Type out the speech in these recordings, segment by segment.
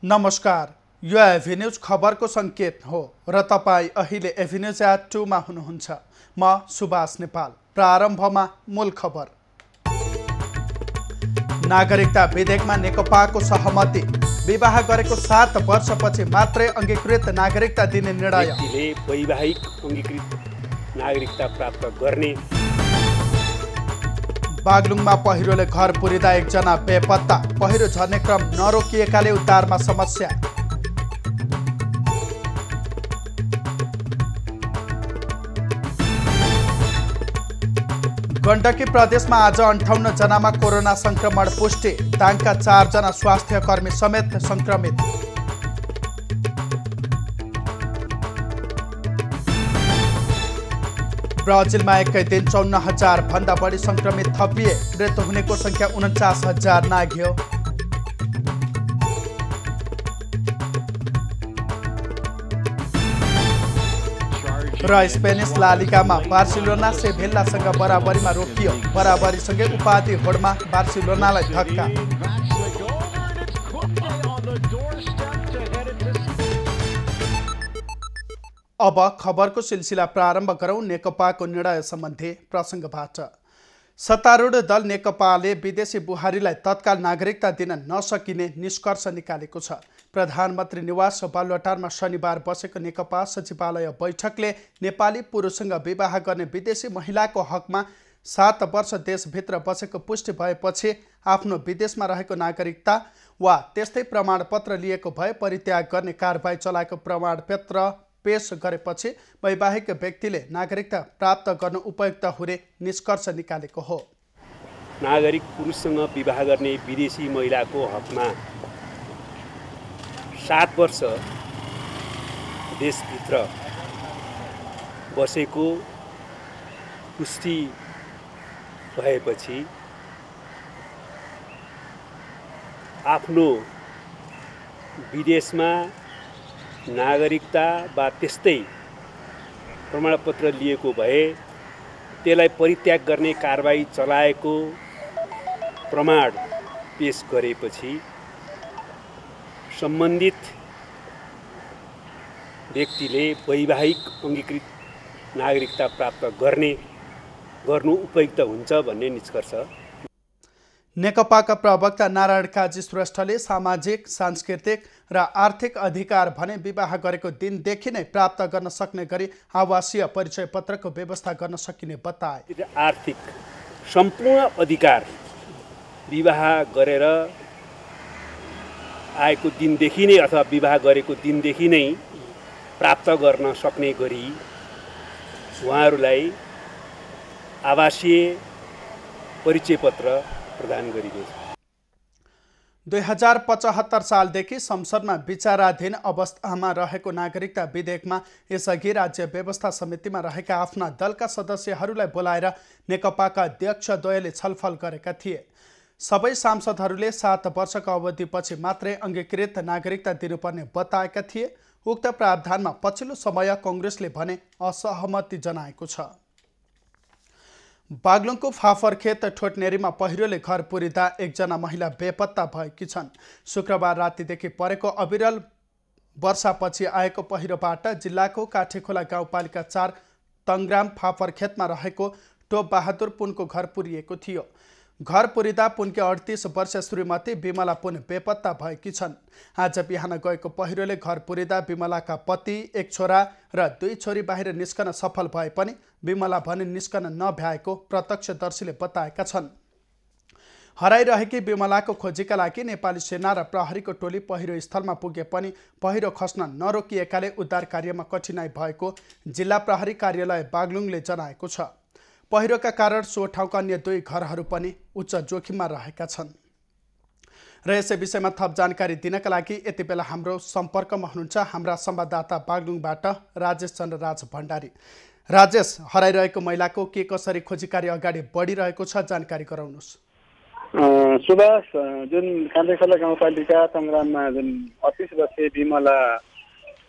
नमस्कार, यो एभिन्यूज खबरको सङ्केत हो र तपाईँ अहिले एभिन्यूज एट 2 मा हुनुहुन्छ। म सुभाष नेपाल। प्रारम्भमा मूल खबर। नागरिकता विधेयकमा नेकपाको सहमति। विवाह गरेको 7 वर्षपछि मात्रै अङ्गीकृत नागरिकता दिने निर्णय। वैवाहिक अङ्गीकृत नागरिकता प्राप्त गर्ने। बागलुङमा पहिरोले घर पुरिँदा एकजना बेपत्ता। पहिरो झर्ने क्रम नरोकिएकाले उद्धारमा समस्या। गण्डकी प्रदेशमा आज 58 जनामा कोरोना संक्रमण पुष्टि। दाङका 4 जना स्वास्थ्य कर्मी समेत संक्रमित। ब्राजिलमा एकै दिन 54,000 भन्दा बढी संक्रमित थपिए। मृत्यु हुनेको संख्या 49,000 नाघ्यो। र स्पेनिस ला लिगामा बार्सिलोना सेभिल्लासँग बराबरीमा रोकियो। बराबरीसँगै उपाधि होडमा बार्सिलोनालाई धक्का। अब खबरको सिलसिला प्रारम्भ गरौँ नेकपाको निर्णय सम्बन्धी प्रसङ्गबाट। सत्तारूढ दल नेकपाले विदेशी बुहारीलाई तत्काल नागरिकता दिन नसकिने निष्कर्ष निकालेको छ। प्रधानमन्त्री निवास बालुवाटारमा शनिबार बसेको नेकपा सचिवालय बैठकले नेपाली पुरुषसँग विवाह गर्ने विदेशी महिलाको हकमा 7 वर्ष देशभित्र बसेको पुष्टि भएपछि आफ्नो विदेशमा रहेको नागरिकता वा त्यस्तै प्रमाणपत्र लिएको भए परित्याग गर्ने कारबाही चलाएको प्रमाणपत्र पेश गरेपछि वैवाहिक व्यक्तिले नागरिकता प्राप्त गर्न उपयुक्त हुने निष्कर्ष निकालेको हो। नागरिक पुरुषसँग विवाह गर्ने विदेशी महिलाको हकमा 7 वर्ष देशभित्र बसेको पुष्टि भएपछि आफ्नो विदेशमा नागरिकता वा त्यस्तै प्रमाणपत्र लिएको भए त्यसलाई परित्याग गर्ने कारबाही चलाएको प्रमाण पेश गरेपछि सम्बन्धित व्यक्तिले वैवाहिक अङ्गीकृत नागरिकता प्राप्त गर्नु उपयुक्त हुन्छ भन्ने निष्कर्ष। नेकपाका प्रवक्ता नारायण काजी श्रेष्ठले सामाजिक, सांस्कृतिक र आर्थिक अधिकार भने विवाह गरेको दिनदेखि नै प्राप्त गर्न सक्ने गरी आवासीय परिचय पत्रको व्यवस्था गर्न सकिने बताए। आर्थिक सम्पूर्ण अधिकार विवाह गरेर आएको दिनदेखि नै अथवा विवाह गरेको दिनदेखि नै प्राप्त गर्न सक्ने गरी उहाँहरूलाई आवासीय परिचय पत्र प्रदान गरिनेछ। 2075 सालदेखि संसदमा विचाराधीन अवस्थामा रहेको नागरिकता विधेयकमा यसअघि राज्य व्यवस्था समितिमा रहेका आफ्ना दलका सदस्यहरूलाई बोलाएर नेकपाका अध्यक्ष द्वयले छलफल गरेका थिए। सबै सांसदहरूले 7 वर्षको अवधिपछि मात्रै अङ्गीकृत नागरिकता दिनुपर्ने बताएका थिए। उक्त प्रावधानमा पछिल्लो समय कङ्ग्रेसले भने असहमति जनाएको छ। बागलुङको फाफरखेत ठोटनेरीमा पहिरोले घर पुरिँदा एकजना महिला बेपत्ता भएकी छन्। शुक्रबार रातिदेखि परेको अविरल वर्षापछि आएको पहिरोबाट जिल्लाको काठेखोला गाउँपालिका 4 तङ्ग्राम फाफरखेतमा रहेको टोप बहादुर पुनको घर पुरिएको थियो। घर पुरिँदा पुनकी 38 वर्षीय श्रीमती विमला पुन बेपत्ता भएकी छन्। आज बिहान गएको पहिरोले घर पुरिँदा विमलाका पति, 1 छोरा र 2 छोरी बाहिर निस्कन सफल भए पनि विमला भने निस्कन नभ्याएको प्रत्यक्षदर्शीले बताएका छन्। हराइरहेकी विमलाको खोजीका लागि नेपाली सेना र प्रहरीको टोली पहिरो स्थलमा पुगे पनि पहिरो खस्न नरोकिएकाले उद्धार कार्यमा कठिनाई भएको जिल्ला प्रहरी कार्यालय बागलुङले जनाएको छ। पहिरोका कारण सो ठाउँका अन्य 2 घरहरू पनि उच्च जोखिममा रहेका छन्। र यसै विषयमा थप जानकारी दिनका लागि यति बेला हाम्रो सम्पर्कमा हुनुहुन्छ हाम्रा संवाददाता बागलुङबाट राजेश चन्द्र राज भण्डारी। राजेश, हराइरहेको महिलाको के कसरी खोजी कार्य अगाडि बढिरहेको छ, जानकारी गराउनुहोस्। सुभाष, जुन काठेखोला गाउँपालिका तङ्ग्राममा जुन 38 वर्षीय विमला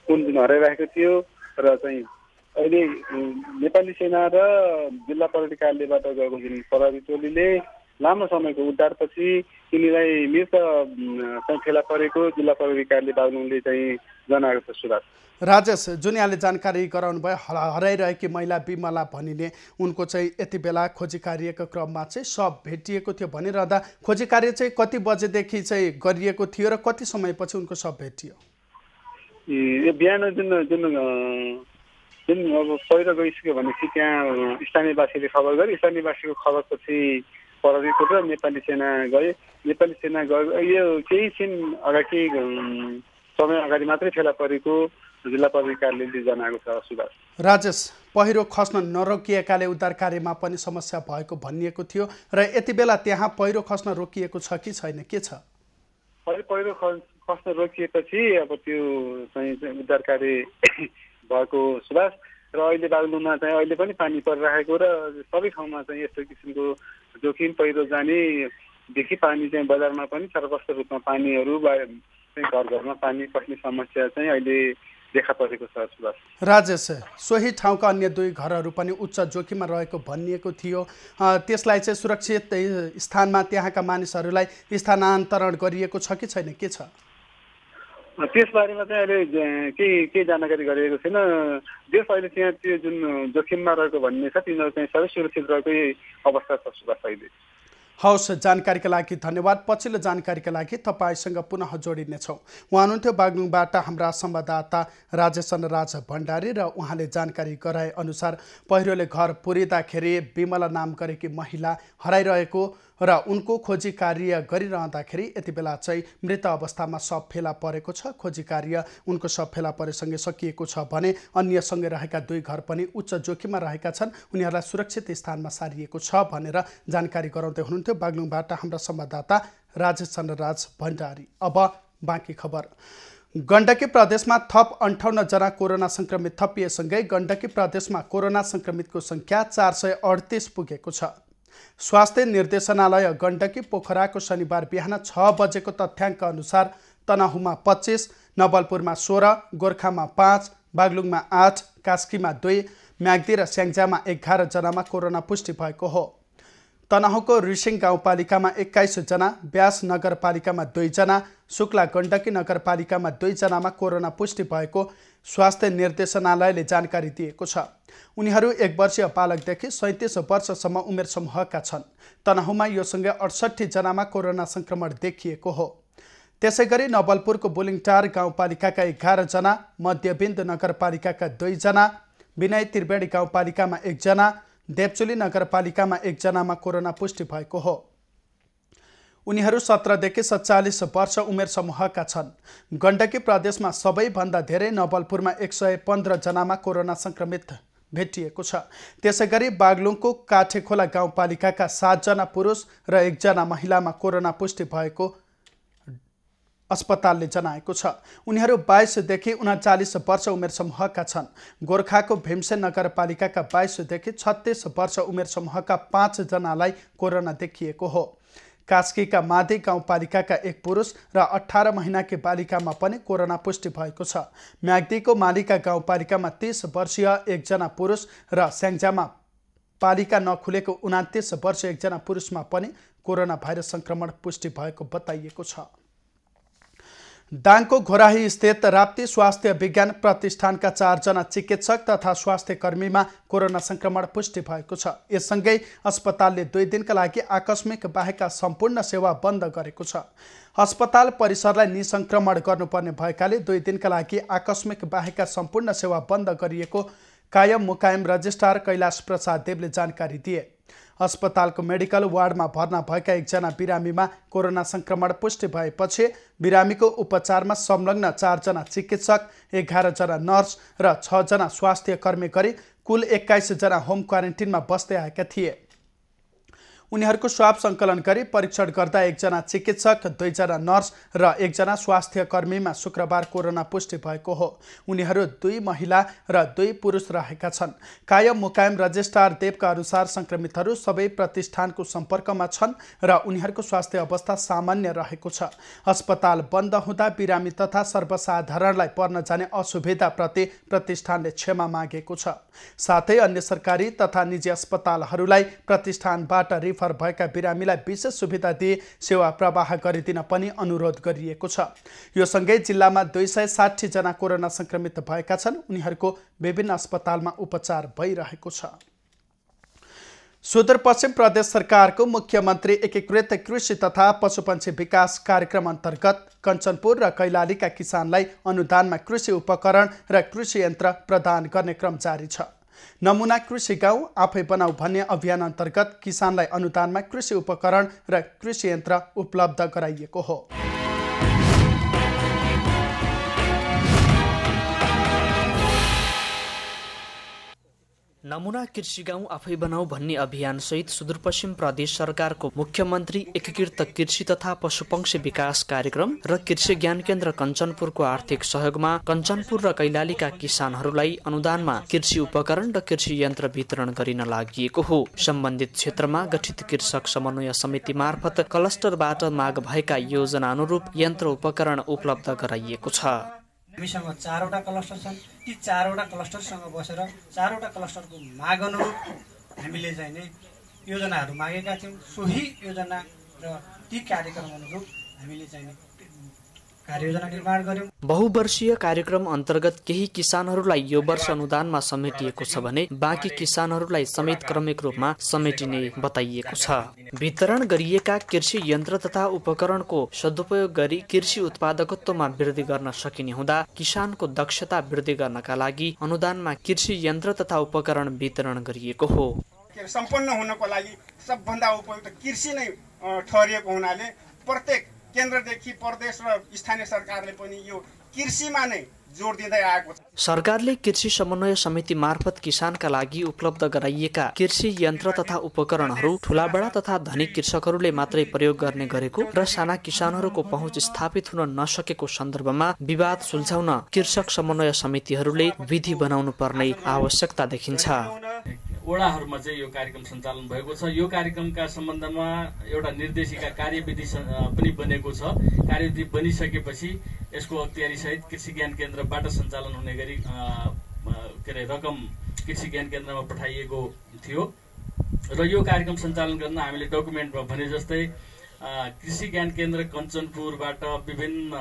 पुन जुन हराइरहेको थियो र चाहिँ अहिले नेपाली सेना र जिल्ला प्रहरी कार्यालयबाट गएको जुन प्रहरी टोलीले लामो समयको उद्धारपछि यिनीलाई मृत चाहिँ फेला परेको जिल्ला प्रहरी कार्यालय बागलुङले चाहिँ जनाएको छ। सुभाष राजेश, जुन यहाँले जानकारी गराउनु भयो, हराइरहेकी महिला बिमला भनिने उनको चाहिँ यति बेला खोजी कार्यको क्रममा चाहिँ शव भेटिएको थियो भनिरहँदा खोजी कार्य चाहिँ कति बजेदेखि चाहिँ गरिएको थियो र कति समयपछि उनको शव भेटियो? यो बिहान जुन अब पहिरो गइसक्यो भनेपछि त्यहाँ स्थानीयवासीले खबर गरे। स्थानीयवासीको खबरपछि प्रहरीको र नेपाली सेना गए। नेपाली सेना यो केही छिन अगाडि समय अगाडि मात्रै फेला परेको जिल्ला प्रहरी कार्यालयले जनाएको छ। सुभाष राजेश, पहिरो खस्न नरोकिएकाले उद्धार कार्यमा पनि समस्या भएको भनिएको थियो र यति बेला त्यहाँ पहिरो खस्न रोकिएको छ कि छैन, के छ? पहिरो खस्न रोकिएपछि अब त्यो चाहिँ उद्धार कार्य भएको। सुभाष र अहिले बागलुङमा चाहिँ अहिले पनि पानी परिरहेको र सबै ठाउँमा चाहिँ यस्तो किसिमको जोखिम पहिरो जानेदेखि पानी चाहिँ बजारमा पनि सर्वस्त रूपमा पानीहरू चाहिँ घर घरमा पानी पस्ने समस्या चाहिँ अहिले देखा परेको छ। सुभाष राजेश, सोही ठाउँका अन्य 2 घरहरू पनि उच्च जोखिममा रहेको भनिएको थियो, त्यसलाई चाहिँ सुरक्षित स्थानमा त्यहाँका मानिसहरूलाई स्थानान्तरण गरिएको छ कि छैन, के छ? त्यसबारेमा चाहिँ अहिले केही जानकारी गरिएको छैन। देश अहिले त्यहाँ त्यो जुन जोखिममा रहेको भन्ने छ तिनीहरू चाहिँ सबै सुरक्षित रहेकै अवस्था छ। सुभाष अहिले हवस्, जानकारीका लागि धन्यवाद। पछिल्लो जानकारीका लागि तपाईँसँग पुनः जोडिनेछौँ। उहाँ हुनुहुन्थ्यो बागलुङबाट हाम्रा संवाददाता राज भण्डारी र उहाँले जानकारी गराए अनुसार पहिरोले घर पुरिँदाखेरि बिमला नाम गरेकी महिला हराइरहेको र उनको खोजी कार्य गरिरहँदाखेरि यति बेला चाहिँ मृत अवस्थामा शव फेला परेको छ। खोजी कार्य उनको शव फेला परेसँगै सकिएको छ भने अन्यसँगै रहेका 2 घर पनि उच्च जोखिममा रहेका छन्, उनीहरूलाई सुरक्षित स्थानमा सारिएको छ भनेर जानकारी गराउँदै हुनुहुन्थ्यो बागलुङबाट हाम्रा संवाददाता राज भण्डारी। अब बाँकी खबर। गण्डकी प्रदेशमा थप 58 जना कोरोना संक्रमित थपिएसँगै गण्डकी प्रदेशमा कोरोना संक्रमितको संख्या 438 पुगेको छ। स्वास्थ्य निर्देशनालय गण्डकी पोखराको शनिबार बिहान 6 बजेको तथ्याङ्क अनुसार तनहुमा 25, नवलपुरमा 16, गोर्खामा 5, बागलुङमा 8, कास्कीमा 2, म्याग्दी र स्याङ्जामा 11 जनामा कोरोना पुष्टि भएको हो। तनहुको रिसिङ गाउँपालिकामा 21 जना, ब्यास नगरपालिकामा 2 जना, शुक्ला गण्डकी नगरपालिकामा 2 जनामा कोरोना पुष्टि भएको स्वास्थ्य निर्देशनालयले जानकारी दिएको छ। उनीहरू 1 वर्षीय बालकदेखि 37 वर्षसम्म उमेर समूहका छन्। तनहुमा योसँगै 68 जनामा कोरोना संक्रमण देखिएको हो। त्यसैगरी नवलपुरको बुलिङटार गाउँपालिकाका 11 जना, मध्यबिन्दु नगरपालिकाका 2 जना, विनय त्रिवेणी गाउँपालिकामा 1 जना, देवचुली नगरपालिकामा 1 जनामा कोरोना पुष्टि भएको हो। उनीहरू 17 देखि 47 वर्ष उमेर समूहका छन्। गण्डकी प्रदेशमा सबैभन्दा धेरै नवलपुरमा 115 जनामा कोरोना संक्रमित भेटिएको छ। त्यसैगरी बागलुङको काठेखोला गाउँपालिकाका 7 जना पुरुष र 1 जना महिलामा कोरोना पुष्टि भएको अस्पतालले जनाएको छ। उनीहरू 22 देखि 39 वर्ष उमेर समूहका छन्। गोर्खाको भीमसेन नगरपालिकाका 22 देखि 36 वर्ष उमेर समूहका 5 जनालाई कोरोना देखिएको हो। कास्कीका मादी गाउँपालिकाका 1 पुरुष र 18 महिनाकी बालिकामा पनि कोरोना पुष्टि भएको छ। म्याग्दीको मालिका गाउँपालिकामा 30 वर्षीय 1 जना पुरुष र स्याङ्जामा पालिका नखुलेको 29 वर्षीय 1 जना पुरुषमा पनि कोरोना भाइरस संक्रमण पुष्टि भएको बताइएको छ। दाङको घोराही स्थित राप्ती स्वास्थ्य विज्ञान प्रतिष्ठानका 4 जना चिकित्सक तथा स्वास्थ्य कर्मीमा कोरोना संक्रमण पुष्टि भएको छ। यससँगै अस्पतालले 2 दिनका लागि आकस्मिक बाहेकका सम्पूर्ण सेवा बन्द गरेको छ। अस्पताल परिसरलाई निसंक्रमण गर्नुपर्ने भएकाले 2 दिनका लागि आकस्मिक बाहेकका सम्पूर्ण सेवा बन्द गरिएको कायम मुकायम रजिस्ट्रार कैलाश प्रसाद देवले जानकारी दिए। अस्पतालको मेडिकल वार्डमा भर्ना भएका 1 जना बिरामीमा कोरोना संक्रमण पुष्टि भएपछि बिरामीको उपचारमा संलग्न 4 जना चिकित्सक, 11 जना नर्स र 6 जना स्वास्थ्य कर्मी गरी कुल 21 जना होम क्वारेन्टिनमा बस्दै आएका थिए। उनीहरूको स्वाब सङ्कलन गरी परीक्षण गर्दा 1 जना चिकित्सक, 2 जना नर्स र 1 जना स्वास्थ्य कर्मीमा शुक्रबार कोरोना पुष्टि भएको हो। उनीहरू 2 महिला र 2 पुरुष रहेका छन्। कायम मुकायम रजिस्ट्रार देवका अनुसार संक्रमितहरू सबै प्रतिष्ठानको सम्पर्कमा छन् र उनीहरूको स्वास्थ्य अवस्था सामान्य रहेको छ। अस्पताल बन्द हुँदा बिरामी तथा सर्वसाधारणलाई पर्न जाने असुविधाप्रति प्रतिष्ठानले क्षमा मागेको छ। साथै अन्य सरकारी तथा निजी अस्पतालहरूलाई प्रतिष्ठानबाट निर्भर भएका बिरामीलाई विशेष सुविधा दिई सेवा प्रवाह गरिदिन पनि अनुरोध गरिएको छ। यो सँगै जिल्लामा 260 जना कोरोना संक्रमित भएका छन्। उनीहरूको विभिन्न अस्पतालमा उपचार भइरहेको छ। सुदूरपश्चिम प्रदेश सरकारको मुख्यमन्त्री एकीकृत कृषि तथा पशुपन्छी विकास कार्यक्रम अन्तर्गत कञ्चनपुर र कैलालीका किसानलाई अनुदानमा कृषि उपकरण र कृषि यन्त्र प्रदान गर्ने क्रम जारी छ। नमुना कृषि गाउँ आफै बनाऊ भन्ने अभियान अन्तर्गत किसानलाई अनुदानमा कृषि उपकरण र कृषि यन्त्र उपलब्ध गराइएको हो। नमुना कृषि गाउँ आफै बनाऊ भन्ने अभियान सहित सुदूरपश्चिम प्रदेश सरकारको मुख्यमन्त्री एकीकृत कृषि तथा पशुपक्षी विकास कार्यक्रम र कृषि ज्ञान केन्द्र कञ्चनपुरको आर्थिक सहयोगमा कञ्चनपुर र कैलालीका किसानहरूलाई अनुदानमा कृषि उपकरण र कृषि यन्त्र वितरण गरिन लागि हो। सम्बन्धित क्षेत्रमा गठित कृषक समन्वय समिति मार्फत क्लस्टरबाट माग भएका योजना अनुरूप यन्त्र उपकरण उपलब्ध गराइएको छ। हामीसँग 4वटा क्लस्टर छन्। ती 4वटा क्लस्टरसँग बसेर 4वटा क्लस्टरको माग अनुरूप हामीले चाहिँ नि योजनाहरू मागेका थियौँ। सोही योजना र ती कार्यक्रम अनुरूप हामीले चाहिँ नि कार्ययोजना निर्माण गर्यौं। बहुवर्षीय कार्यक्रम अन्तर्गत केही किसानहरूलाई यो वर्ष अनुदानमा समेटिएको छ भने बाँकी किसानहरूलाई समेत क्रमिक रूपमा समेटिने बताइएको छ। वितरण गरिएका कृषि यन्त्र तथा उपकरणको सदुपयोग गरी कृषि उत्पादकत्वमा वृद्धि गर्न सकिने हुँदा किसानको दक्षता वृद्धि गर्नका लागि अनुदानमा कृषि यन्त्र तथा उपकरण वितरण गरिएको हो। सम्पन्न हुनको लागि सबभन्दा उपयुक्त कृषि नै ठहरिएको हुनाले प्रत्येक केन्द्रदेखि प्रदेश र स्थानीय सरकारले पनि यो कृषिमा नै जोड दिँदै आएको छ। सरकारले कृषि समन्वय समिति मार्फत किसानका लागि उपलब्ध गराइएका कृषि यन्त्र तथा उपकरणहरू ठूलाबडा तथा धनी कृषकहरूले मात्रै प्रयोग गर्ने गरेको र साना किसानहरूको पहुँच स्थापित हुन नसकेको सन्दर्भमा विवाद सुल्झाउन कृषक समन्वय समितिहरूले विधि बनाउनु पर्ने आवश्यकता देखिन्छ। वडाहरूमा चाहिँ यो कार्यक्रम सञ्चालन भएको छ। यो कार्यक्रमका सम्बन्धमा एउटा निर्देशिका कार्यविधि पनि बनेको छ। कार्यविधि बनिसकेपछि यसको अख्तियारी सहित कृषि ज्ञान केन्द्रबाट सञ्चालन हुने गरी रकम कृषि ज्ञान केन्द्रमा पठाइएको थियो र यो कार्यक्रम सञ्चालन गर्न हामीले डकुमेन्टमा भने जस्तै कृषि ज्ञान केन्द्र कञ्चनपुरबाट विभिन्न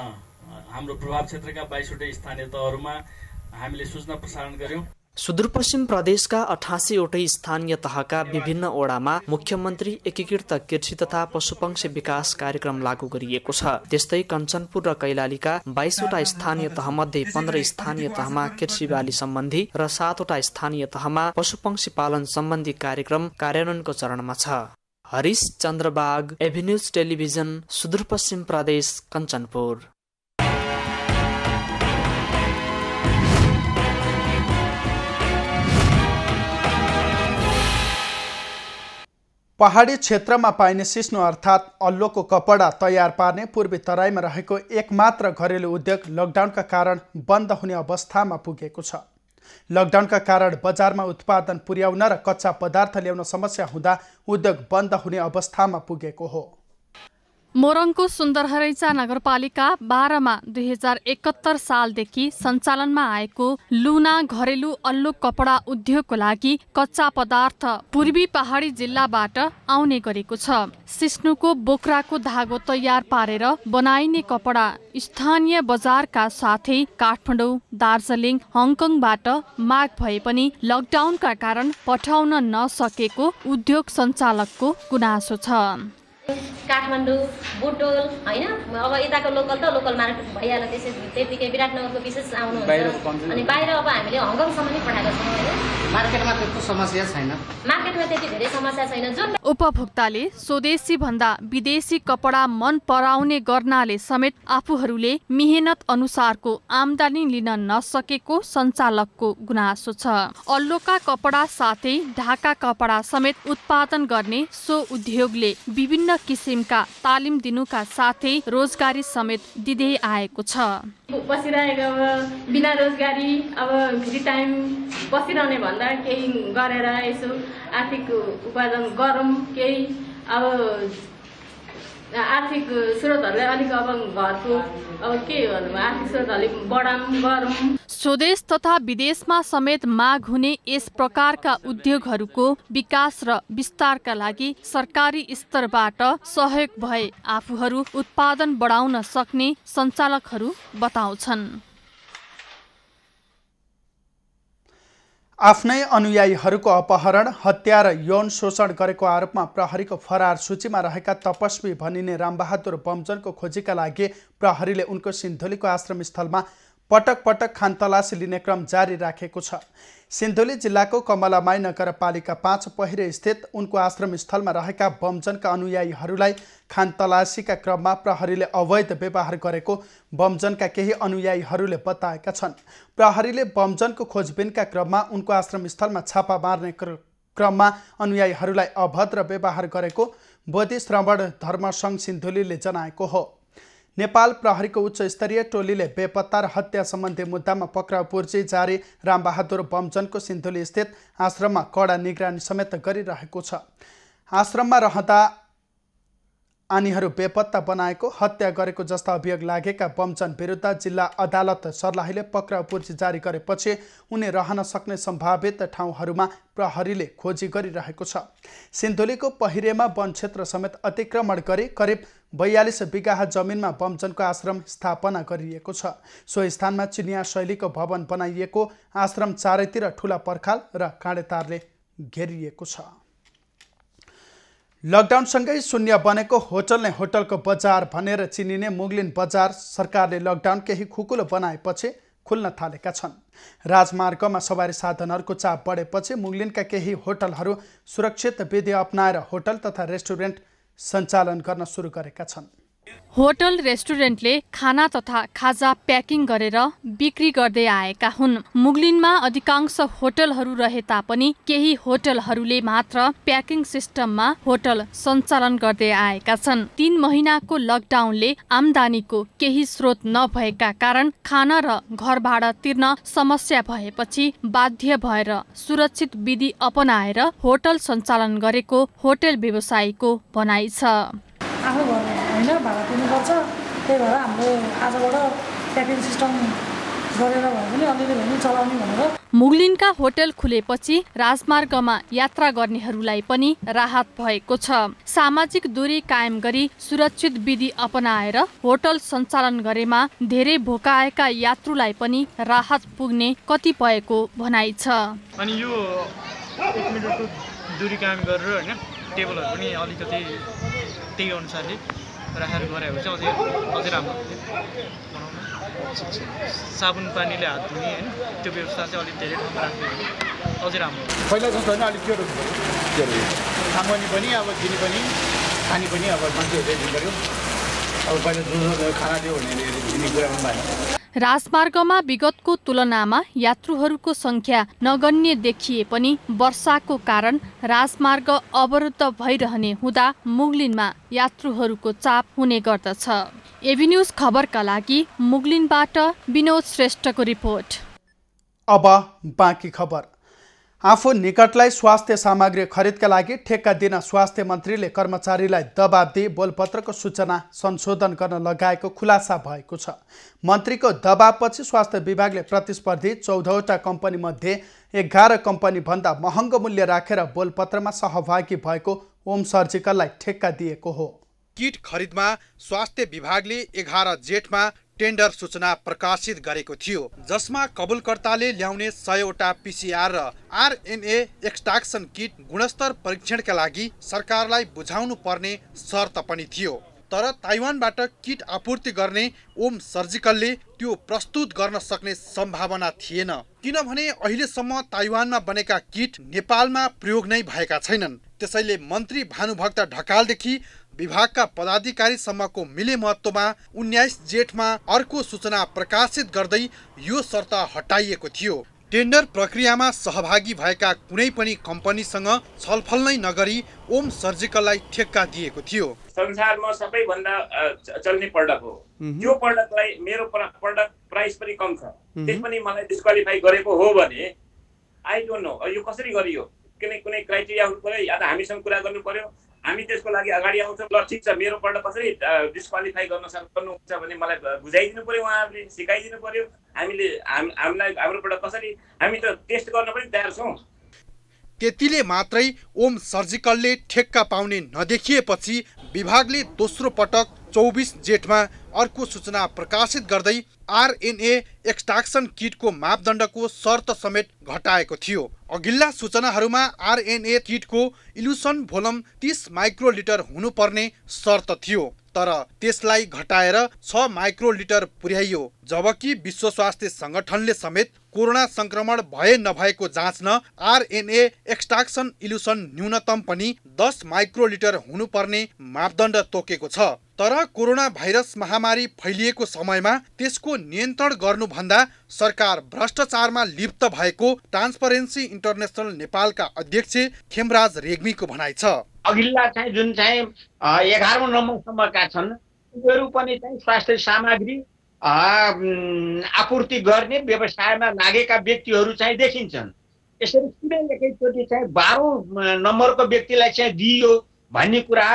हाम्रो प्रभाव क्षेत्रका 22वटै स्थानीय तहहरूमा हामीले सूचना प्रसारण गर्यौं। सुदूरपश्चिम प्रदेशका 88 वटै स्थानीय तहका विभिन्न ओडामा मुख्यमन्त्री एकीकृत कृषि तथा पशुपक्षी विकास कार्यक्रम लागू गरिएको छ। त्यस्तै कञ्चनपुर र कैलालीका 22वटा स्थानीय तहमध्ये 15 स्थानीय तहमा कृषि बाली सम्बन्धी र 7वटा स्थानीय तहमा पशुपक्षी पालन सम्बन्धी कार्यक्रम कार्यान्वयनको चरणमा छ। हरिश चन्द्रबाग, एभिन्यूज टेलिभिजन, सुदूरपश्चिम प्रदेश, कञ्चनपुर। पहाडी क्षेत्रमा पाइने सिस्नो अर्थात् अल्लोको कपडा तयार पार्ने पूर्वी तराईमा रहेको एकमात्र घरेलु उद्योग लकडाउनका कारण बन्द हुने अवस्थामा पुगेको छ। लकडाउनका कारण बजारमा उत्पादन पुर्याउन र कच्चा पदार्थ ल्याउन समस्या हुँदा उद्योग बन्द हुने अवस्थामा पुगेको हो। मोरङको सुन्दरहरैचा नगरपालिका 12मा 2071 सालदेखि सञ्चालनमा आएको लुना घरेलु अल्लो कपडा उद्योगको लागि कच्चा पदार्थ पूर्वी पहाडी जिल्लाबाट आउने गरेको छ। सिस्नुको बोक्राको धागो तयार पारेर बनाइने कपडा स्थानीय बजारका साथै काठमाडौँ, दार्जिलिङ, हङकङबाट माग भए पनि लकडाउनका कारण पठाउन नसकेको उद्योग सञ्चालकको गुनासो छ। काठमाडौँ, बुटोल हैन, अब यताको लोकल त लोकल मार्केट भइहाल्यो। त्यतिकै विराटनगरको विशेष आउनुहुन्छ अनि बाहिर अब हामीले हङकङसम्म नै पठाएको छौँ हैन। मार्केटमा त्यस्तो समस्या छैन। मार्केटमा त्यति धेरै समस्या छैन। जुन उपभोक्ताले स्वदेशी भन्दा विदेशी कपडा मन पराउने गर्नाले समेत आफूहरूले मेहनत अनुसारको आम्दानी लिन नसकेको सञ्चालकको गुनासो छ। अल्लोका कपडा साथै ढाका कपडा समेत उत्पादन गर्ने सो उद्योगले विभिन्न किसिमका तालिम दिनुका साथै रोजगारी समेत दिँदै आएको छ। बसिरहेको अब बिना रोजगारी अब फ्री टाइम बसिरहने भन्दा केही गरेर यसो आर्थिक उपार्जन गरौँ, केही अब आर्थिक स्रोतहरूलाई अलिक अब घरको अब के भन्नु आर्थिक स्रोत अलिक बढाउँ गरौँ। स्वदेश तथा विदेशमा समेत माग हुने यस प्रकारका उद्योगहरूको विकास र विस्तारका लागि सरकारी स्तरबाट सहयोग भए आफूहरू उत्पादन बढाउन सक्ने सञ्चालकहरू बताउँछन्। आफ्नै अनुयायीहरूको अपहरण, हत्या र यौन शोषण गरेको आरोपमा प्रहरीको फरार सूचीमा रहेका तपस्वी भनिने रामबहादुर बमजनको खोजीका लागि प्रहरीले उनको सिन्धुलीको आश्रम स्थलमा पटक पटक खानतलासी लिने क्रम जारी राखेको छ। सिन्धुली जिल्लाको कमलामाई नगरपालिका 5 पहिरे स्थित उनको आश्रम स्थलमा रहेका बमजनका अनुयायीहरूलाई खानतलासीका क्रममा प्रहरीले अवैध व्यवहार गरेको बमजनका केही अनुयायीहरूले बताएका छन्। प्रहरीले बमजनको खोजबिनका क्रममा उनको आश्रम स्थलमा छापा मार्ने क्रममा अनुयायीहरूलाई अभद्र व्यवहार गरेको बोधि श्रवण धर्म सङ्घ सिन्धुलीले जनाएको हो। नेपाल प्रहरीको उच्च स्तरीय टोलीले बेपत्ता र हत्या सम्बन्धी मुद्दामा पक्राउ पूर्जी जारी रामबहादुर बमजनको सिन्धुली स्थित आश्रममा कडा निगरानी समेत गरिरहेको छ। आश्रममा रहँदा आनीहरू बेपत्ता बनाएको, हत्या गरेको जस्ता अभियोग लागेका बमजन विरुद्ध जिल्ला अदालत सर्लाहीले पक्राउ पूर्जी जारी गरेपछि उनी रहन सक्ने सम्भावित ठाउँहरूमा प्रहरीले खोजी गरिरहेको छ। सिन्धुलीको पहिरेमा वन क्षेत्र समेत अतिक्रमण गरी करिब 42 बिघा जमिनमा बमजनको आश्रम स्थापना गरिएको छ। सो स्थानमा चिनिया शैलीको भवन बनाइएको आश्रम चारैतिर ठुला पर्खाल र काँडेतारले घेरिएको छ। लकडाउनसँगै शून्य बनेको होटल नै होटलको बजार भनेर चिनिने मुगलिन बजार सरकारले लकडाउन केही खुकुलो बनाएपछि खुल्न थालेका छन्। राजमार्गमा सवारी साधनहरूको चाप बढेपछि मुगलिनका केही होटलहरू सुरक्षित विधि अपनाएर होटल तथा रेस्टुरेन्ट सञ्चालन गर्न सुरु गरेका छन्। होटल रेस्टुरेन्टले खाना तथा खाजा प्याकिङ गरेर बिक्री गर्दै आएका हुन्। मुगलिनमा अधिकांश होटलहरू रहे तापनि केही होटलहरूले मात्र प्याकिङ सिस्टममा होटल सञ्चालन गर्दै आएका छन्। 3 महिनाको लकडाउनले आम्दानीको केही स्रोत नभएका कारण खाना र घर भाडा तिर्न समस्या भएपछि बाध्य भएर सुरक्षित विधि अपनाएर होटल सञ्चालन गरेको होटल व्यवसायीको भनाइ छ। आफू होइन भाडा तिर्नुपर्छ, त्यही भएर हामीले आजबाट प्याकिङ सिस्टम गरेर भए पनि अलिअलि भए पनि चलाउने भनेर। मुगलिनका होटल खुलेपछि राजमार्गमा यात्रा गर्नेहरूलाई पनि राहत भएको छ। सामाजिक दूरी कायम गरी सुरक्षित विधि अपनाएर होटल सञ्चालन गरेमा धेरै भोकाएका यात्रुलाई पनि राहत पुग्ने कतिपयको भनाइ छ। अनि यो 1 मिटरको दूरी कायम गरेर हैन टेबलहरू पनि अलिकति त्यही अनुसारले राखेर गरे भने चाहिँ अझै राम्रो साबुन पानीले हात धुने हैन त्यो व्यवस्था चाहिँ अलिक धेरै ठाउँमा राख्यो भने अझै राम्रो। पहिला जस्तो हैन अलिक त्यो सामानी पनि अब दिने पनि खानी पनि अब मान्छेहरूले दिनु पर्यो। अब पहिला जो खाना दियो भने दिने कुरा पनि भएन। राजमार्गमा विगतको तुलनामा यात्रुहरूको संख्या नगण्य देखिए पनि वर्षाको कारण राजमार्ग अवरुद्ध भइरहने हुँदा मुगलिनमा यात्रुहरूको चाप हुने गर्दछ। एभिन्यूज खबरका लागि मुगलिनबाट विनोद श्रेष्ठको रिपोर्ट। अब बाँकी खबर। आफू निकटलाई स्वास्थ्य सामग्री खरिदका लागि ठेक्का दिन स्वास्थ्य मन्त्रीले कर्मचारीलाई दबाब दिई बोलपत्रको सूचना संशोधन गर्न लगाएको खुलासा भएको छ। मन्त्रीको दबाबपछि स्वास्थ्य विभागले प्रतिस्पर्धी 14वटा कम्पनीमध्ये 11 कम्पनीभन्दा महँगो मूल्य राखेर बोलपत्रमा सहभागी भएको ओम सर्जिकललाई ठेक्का दिएको हो। किट खरिदमा स्वास्थ्य विभागले 11 जेठमा टेन्डर सूचना प्रकाशित गरेको थियो, जसमा कबुलकर्ताले ल्याउने 100वटा पीसीआर र आरएनए एक्सट्राक्सन किट गुणस्तर परीक्षणका लागि सरकारलाई बुझाउनु पर्ने शर्त पनि थियो। तर ताइवानबाट किट आपूर्ति गर्ने ओम सर्जिकलले त्यो प्रस्तुत गर्न सक्ने सम्भावना थिएन, किनभने अहिलेसम्म ताइवानमा बनेका किट नेपालमा प्रयोग नै भएका छैनन्। त्यसैले मन्त्री भानुभक्त ढकालदेखि विभागका पदाधिकारीसम्मको मिले महत्त्वमा 19 जेठमा अर्को सूचना प्रकाशित गर्दै यो शर्त हटाइएको थियो। टेन्डर प्रक्रियामा सहभागी भएका कुनै पनि कम्पनीसँग छलफल नै नगरी ओम सर्जिकललाई ठेक्का दिएको थियो। संसारमा सबैभन्दा चल्ने प्रोडक्ट हो, यो प्रोडक्टलाई मेरो प्रोडक्ट प्राइस पनि कम छ, त्यस पनि मलाई डिस्क्वालिफाई गरेको हो भने आई डोन्ट नो यो कसरी गरियो, कुनै क्राइटेरिया हुनु पर्यो या त हामीसँग कुरा गर्नु पर्यो हामी त्यसको लागि अगाडि आउँछौँ। ल ठिक छ, मेरो पल्ट कसरी डिस्क्वालिफाई गर्नुहुन्छ भने मलाई बुझाइदिनु पर्यो, उहाँहरूले सिकाइदिनु पर्यो। हामीलाई हाम्रोबाट कसरी, हामी त टेस्ट गर्न पनि तयार छौँ। त्यतिले मात्रै ओम सर्जिकलले ठेक्का पाउने नदेखिएपछि विभागले दोस्रो पटक 24 जेठमा अर्को सूचना प्रकाशित गर्दै आरएनए एक्सट्राक्सन किटको मापदण्डको शर्त समेत घटाएको थियो। अघिल्ला सूचनाहरूमा आरएनए किटको इल्युसन भोल्युम 30 माइक्रोलिटर हुनुपर्ने शर्त थियो, तर त्यसलाई घटाएर 6 माइक्रोलिटर पुर्याइयो। जबकि विश्व स्वास्थ्य संगठनले समेत कोरोना संक्रमण भए नभएको जाँच्न आरएनए एक्सट्राक्सन इल्युसन न्यूनतम पनि 10 माइक्रोलिटर हुनुपर्ने मापदण्ड तोकेको छ। तर कोरोना भाइरस महामारी फैलिएको समयमा त्यसको नियन्त्रण गर्नुभन्दा सरकार भ्रष्टाचारमा लिप्त भएको ट्रान्सपरेन्सी इन्टरनेसनल नेपालका अध्यक्ष खेमराज रेग्मीको भनाइ छ। अघिल्ला चाहिँ जुन चाहिँ 11औं नम्बरसम्मका छन् उनीहरू पनि चाहिँ स्वास्थ्य सामग्री आपूर्ति गर्ने व्यवसायमा लागेका व्यक्तिहरू चाहिँ देखिन्छन्। यसरी कुनै एकैचोटि चाहिँ 12औं नम्बरको व्यक्तिलाई चाहिँ दिइयो भन्ने कुरा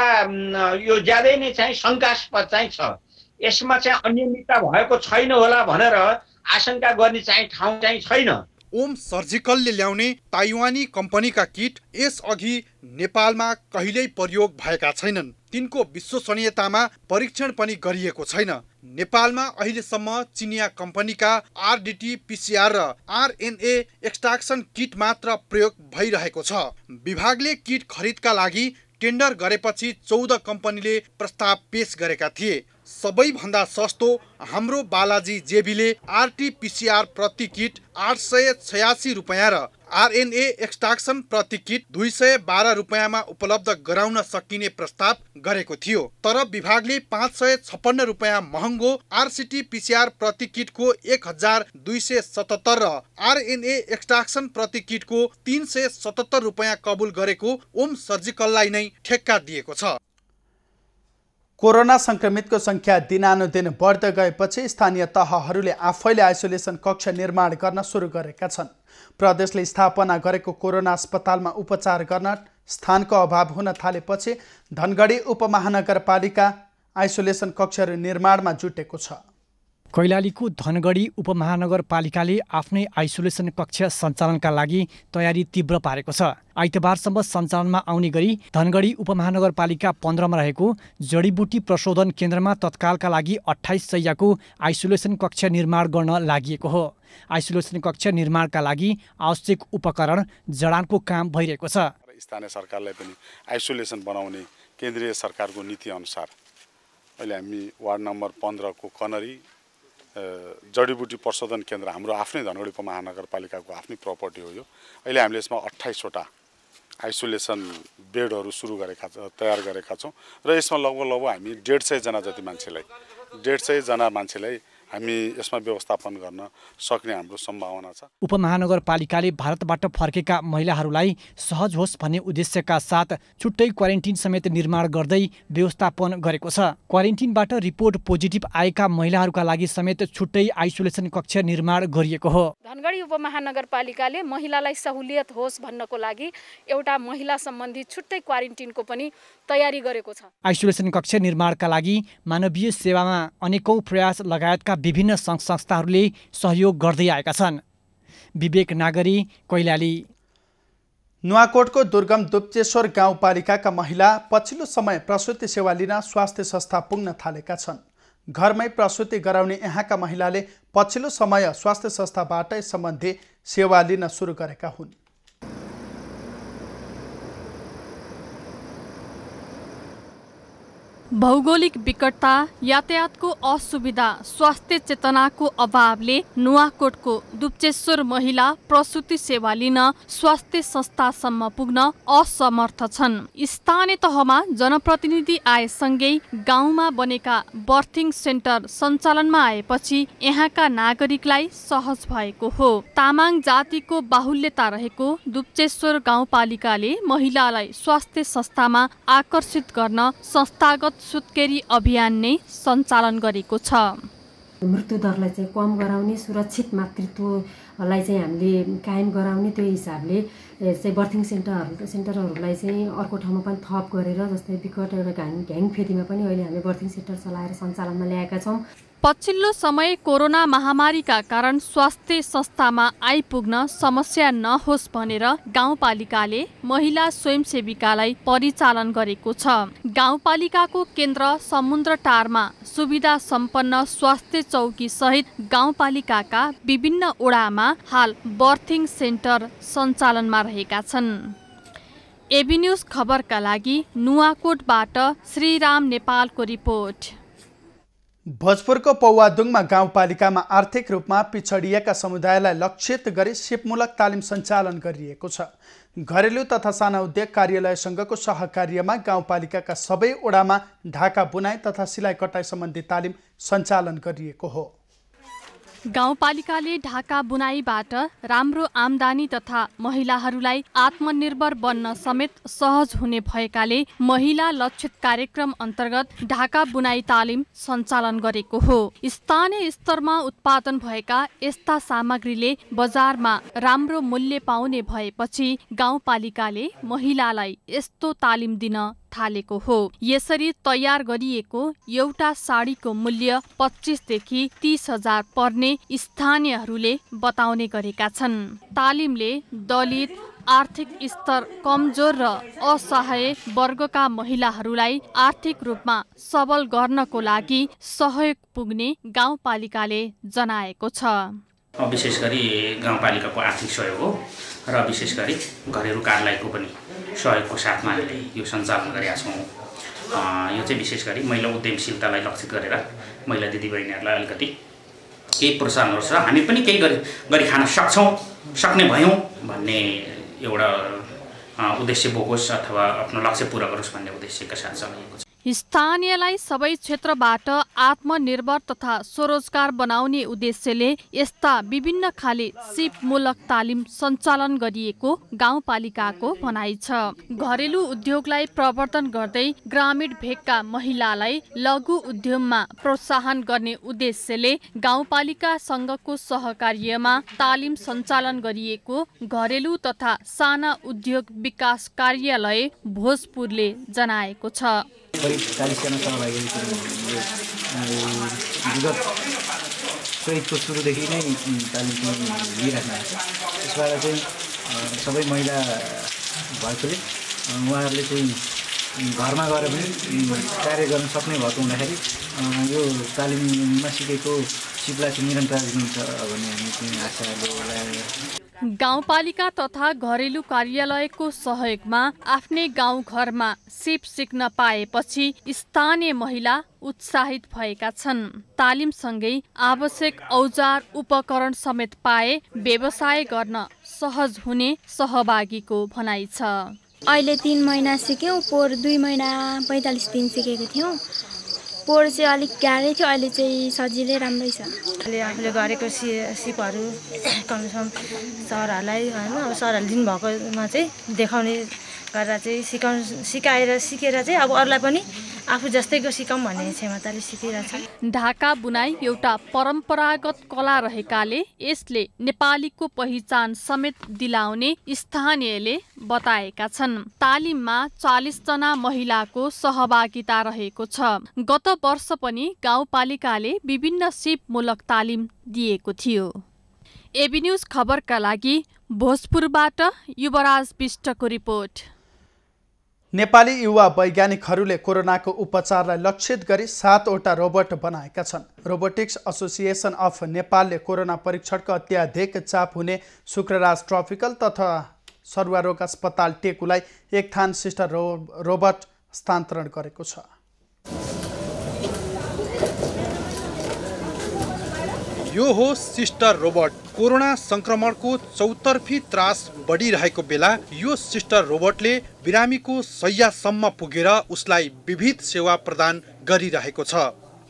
यो ज्यादै नै चाहिँ शङ्कास्पद चाहिँ छ। यसमा चाहिँ अनियमितता भएको छैन होला भनेर आशंका गर्ने चाहिँ ठाउँ चाहिँ छैन। ओम सर्जिकलले ल्याउने ताइवानी कम्पनीका किट यसअघि नेपालमा कहिल्यै प्रयोग भएका छैनन्। तिनको विश्वसनीयतामा परीक्षण पनि गरिएको छैन। नेपालमा अहिलेसम्म चिनिया कम्पनीका आरडीटी पीसीआर र आरएनए एक्सट्राक्सन किट मात्र प्रयोग भइरहेको छ। विभागले किट खरिदका लागि टेन्डर गरेपछि 14 कम्पनीले प्रस्ताव पेश गरेका थिए। सबैभन्दा सस्तो हाम्रो बालाजी जेबीले आरटीपीसीआर प्रति किट 886 रुपैयाँ र आरएनए एक्सट्राक्सन प्रति किट 212 रुपैयाँमा उपलब्ध गराउन सकिने प्रस्ताव गरेको थियो। तर विभागले 556 रुपैयाँ महँगो आरसीटीपीसीआर प्रति किटको 1277 र आरएनए एक्सट्राक्सन प्रति किटको 377 रुपैयाँ कबुल गरेको ओम सर्जिकललाई नै ठेक्का दिएको छ। कोरोना संक्रमितको संख्या दिनानुदिन बढ्दै गएपछि स्थानीय तहहरूले आफैले आइसोलेसन कक्ष निर्माण गर्न सुरु गरेका छन्। प्रदेशले स्थापना गरेको कोरोना अस्पतालमा उपचार गर्न स्थानको अभाव हुन थालेपछि धनगढी उपमहानगरपालिका आइसोलेसन कक्षहरू निर्माणमा जुटेको छ। कैलालीको धनगढी उपमहानगरपालिकाले आफ्नै आइसोलेसन कक्ष सञ्चालनका लागि तयारी तीव्र पारेको छ। आइतबारसम्म सञ्चालनमा आउने गरी धनगढी उपमहानगरपालिका 15 मा रहेको जडीबुटी प्रशोधन केन्द्रमा तत्कालका लागि 28 शैय्याको आइसोलेसन कक्ष निर्माण गर्न लागि हो। आइसोलेसन कक्ष निर्माणका लागि आवश्यक उपकरण जडानको काम भइरहेको छ। स्थानीय सरकारलाई पनि आइसोलेसन बनाउने केन्द्रीय सरकारको नीति अनुसार अहिले हामी वार्ड नम्बर 15 को कनरी जडीबुटी प्रशोधन केन्द्र हाम्रो आफ्नै धनगढी उपमहानगरपालिकाको आफ्नै प्रपर्टी हो यो। अहिले हामीले यसमा 28 वटा आइसोलेसन बेडहरू सुरु गरेका तयार गरेका छौँ र यसमा लगभग हामी 150 जना जति मान्छेलाई 150 जना मान्छेलाई हामी यसमा व्यवस्थापन गर्न सक्ने हाम्रो सम्भावना छ। उपमहानगरपालिकाले भारतबाट फर्केका महिलाहरूलाई सहज होस् भन्ने उद्देश्यका साथ छुट्टै क्वारेन्टिन समेत निर्माण गर्दै व्यवस्थापन गरेको छ। क्वारेन्टिनबाट रिपोर्ट पोजिटिभ आएका महिलाहरूका लागि समेत छुट्टै आइसोलेसन कक्ष निर्माण गरिएको हो। धनगढी उपमहानगरपालिकाले महिलालाई सहुलियत होस् भन्नको लागि एउटा महिला सम्बन्धी छुट्टै क्वारेन्टिनको पनि तयारी गरेको छ। आइसोलेसन कक्ष निर्माणका लागि मानवीय सेवामा अनेकौं प्रयास लगायतका विभिन्न सङ्घ संस्थाहरूले सहयोग गर्दै आएका छन्। विवेक नागरी, कैलाली। नुवाकोटको दुर्गम दुप्चेश्वर गाउँपालिकाका महिला पछिल्लो समय प्रसुति सेवा लिन स्वास्थ्य संस्था पुग्न थालेका छन्। घरमै प्रसुति गराउने यहाँका महिलाले पछिल्लो समय स्वास्थ्य संस्थाबाटै सम्बन्धी सेवा लिन सुरु गरेका हुन्। भौगोलिक विकटता, यातायातको असुविधा, स्वास्थ्य चेतनाको अभावले नुवाकोटको दुप्चेश्वर महिला प्रसुति सेवा लिन स्वास्थ्य संस्थासम्म पुग्न असमर्थ छन्। स्थानीय तहमा जनप्रतिनिधि आएसँगै गाउँमा बनेका बर्थिङ सेन्टर सञ्चालनमा आएपछि यहाँका नागरिकलाई सहज भएको हो। तामाङ जातिको बाहुल्यता रहेको दुप्चेश्वर गाउँपालिकाले महिलालाई स्वास्थ्य संस्थामा आकर्षित गर्न संस्थागत सुत्केरी अभियान नै सञ्चालन गरेको छ। मृत्युदरलाई चाहिँ कम गराउने, सुरक्षित मातृत्वलाई चाहिँ हामीले कायम गराउने, त्यो हिसाबले चाहिँ बर्थिङ सेन्टरहरूलाई चाहिँ अर्को ठाउँमा पनि थप गरेर जस्तै विकट एउटा घ्याङ फेदीमा पनि अहिले हामी बर्थिङ सेन्टर चलाएर सञ्चालनमा ल्याएका छौँ। पछिल्लो समय कोरोना महामारीका कारण स्वास्थ्य संस्थामा आइपुग्न समस्या नहोस् भनेर गाउँपालिकाले महिला स्वयंसेविकालाई परिचालन गरेको छ। गाउँपालिकाको केन्द्र समुद्रटारमा सुविधा सम्पन्न स्वास्थ्य चौकी सहित गाउँपालिकाका विभिन्न ओडामा हाल बर्थिङ सेन्टर सञ्चालनमा रहेका छन्। एबी न्यूज खबरका लागि नुवाकोटबाट श्रीराम नेपालको रिपोर्ट। भोजपुरको पौवादुङमा गाउँपालिकामा आर्थिक रूपमा पिछडिएका समुदायलाई लक्षित गरी सिपमूलक तालिम सञ्चालन गरिएको छ। घरेलु तथा साना उद्योग कार्यालयसँगको सहकार्यमा गाउँपालिकाका सबै ओडामा ढाका बुनाई तथा सिलाइ कटाइ सम्बन्धी तालिम सञ्चालन गरिएको हो। गाउँपालिकाले ढाका बुनाईबाट राम्रो आम्दानी तथा महिलाहरूलाई आत्मनिर्भर बन्न समेत सहज हुने भएकाले महिला लक्षित कार्यक्रम अन्तर्गत ढाका बुनाई तालिम सञ्चालन गरेको हो। स्थानीय स्तरमा उत्पादन भएका यस्ता सामग्रीले बजारमा राम्रो मूल्य पाउने भएपछि गाउँपालिकाले महिलालाई यस्तो तालिम दिन थालेको हो। यसरी तयार गरिएको एउटा साडीको मूल्य 25 देखि 30,000 पर्ने स्थानीयहरूले बताउने गरेका छन्। तालिमले दलित, आर्थिक स्तर कमजोर र असहाय वर्गका महिलाहरूलाई आर्थिक रूपमा सबल गर्नको लागि सहयोग पुग्ने गाउँपालिकाले जनाएको छ। विशेष गरी गाउँपालिकाको आर्थिक सहयोग हो र विशेष गरी घरेलु कार्यालयको पनि सहयोगको साथमा हामीले यो सञ्चालन गरेका छौँ। यो चाहिँ विशेष गरी महिला उद्यमशीलतालाई लक्षित गरेर महिला दिदीबहिनीहरूलाई अलिकति केही प्रोत्साहनहरू छ, हामी पनि केही गरी खान सक्ने भयौँ भन्ने एउटा उद्देश्य बोकोस् अथवा आफ्नो लक्ष्य पूरा गरोस् भन्ने उद्देश्यका साथ चलाइएको छ। स्थानीयलाई सबै क्षेत्रबाट आत्मनिर्भर तथा स्वरोजगार बनाउने उद्देश्यले यस्ता विभिन्न खाले सिपमूलक तालिम सञ्चालन गरिएको गाउँपालिकाको भनाइ छ। घरेलु उद्योगलाई प्रवर्धन गर्दै ग्रामीण भेगका महिलालाई लघु उद्यममा प्रोत्साहन गर्ने उद्देश्यले गाउँपालिकासँगको सहकार्यमा तालिम सञ्चालन गरिएको घरेलु तथा साना उद्योग विकास कार्यालय भोजपुरले जनाएको छ। करिब 40जना सहभागी विगत चैतको सुरुदेखि नै तालिम लिइराख्नु भएको छ। त्यसबाट चाहिँ सबै महिला भएकोले उहाँहरूले चाहिँ घरमा गएर पनि कार्य गर्न सक्ने भएको हुँदाखेरि यो तालिममा सिकेको सिपलाई चाहिँ निरन्तर दिनुहुन्छ भन्ने हामी चाहिँ आशाले लगाएर गाउँपालिका तथा घरेलु कार्यालयको सहयोगमा आफ्नै गाउँ घरमा सिप सिक्न पाएपछि स्थानीय महिला उत्साहित भएका छन्। तालिमसँगै आवश्यक औजार उपकरण समेत पाए व्यवसाय गर्न सहज हुने सहभागीको भनाइ छ। अहिले 3 महिना सिक्यौँ, पोहोर 2 महिना 45 दिन सिकेको थियौँ। पोहोर चाहिँ अलिक गाह्रै थियो, अहिले चाहिँ सजिलै राम्रै छ। अहिले आफूले गरेको सिपहरू कमसेकम सरहरूलाई होइन अब सरहरूले दिनुभएकोमा चाहिँ देखाउने गरेर चाहिँ सिकेर चाहिँ अब अरूलाई पनि आफू जस्तैको सिकाउँ भन्ने क्षमताले सिकिरहेको छ। ढाका बुनाई एउटा परम्परागत कला रहेकाले यसले नेपालीको पहिचान समेत दिलाउने स्थानीयले बताएका छन्। तालिममा 40 जना महिलाको सहभागिता रहेको छ। गत वर्ष पनि गाउँपालिकाले विभिन्न सिपमूलक तालिम दिएको थियो। एबी न्यूज खबरका लागि भोजपुरबाट युवराज विष्टको रिपोर्ट। नेपाली युवा वैज्ञानिकहरूले कोरोनाको उपचारलाई लक्षित गरी 7वटा रोबोट बनाएका छन्। रोबोटिक्स एसोसिएसन अफ नेपालले कोरोना परीक्षणको अत्याधिक चाप हुने शुक्रराज ट्रपिकल तथा सरुवारोग अस्पताल टेकुलाई एक थान सिस्टर रोबोट हस्तान्तरण गरेको छ। यो हो सिस्टर रोबोट। कोरोना संक्रमणको चौतर्फी त्रास बढिरहेको बेला यो सिस्टर रोबोटले बिरामीको शय्यासम्म पुगेर उसलाई विविध सेवा प्रदान गरिरहेको छ।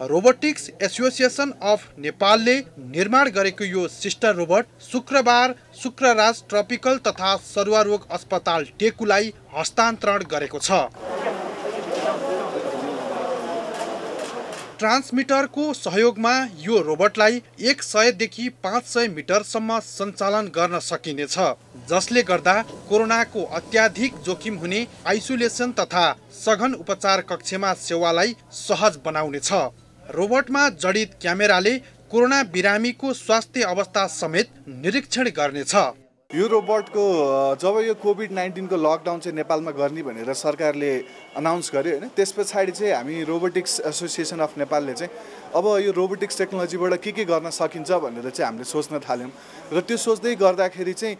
रोबोटिक्स एसोसिएसन अफ नेपालले निर्माण गरेको यो सिस्टर रोबोट शुक्रबार शुक्रराज ट्रपिकल तथा सरुवारोग अस्पताल टेकुलाई हस्तान्तरण गरेको छ। ट्रान्समिटरको सहयोगमा यो रोबोटलाई 100 देखि 500 मिटरसम्म सञ्चालन गर्न सकिनेछ, जसले गर्दा कोरोनाको अत्याधिक जोखिम हुने आइसोलेसन तथा सघन उपचार कक्षमा सेवालाई सहज बनाउनेछ। रोबोटमा जडित क्यामेराले कोरोना बिरामीको स्वास्थ्य अवस्था समेत निरीक्षण गर्नेछ। यो रोबोटको जब यो कोभिड-19 को लकडाउन चाहिँ नेपालमा गर्ने भनेर सरकारले अनाउन्स गर्यो हैन, त्यस पछाडि चाहिँ हामी रोबोटिक्स एसोसिएसन अफ नेपालले चाहिँ अब यो रोबोटिक्स टेक्नोलोजीबाट के गर्न सकिन्छ भनेर चाहिँ हामीले सोच्न थाल्यौं र त्यो सोच्दै गर्दाखेरि चाहिँ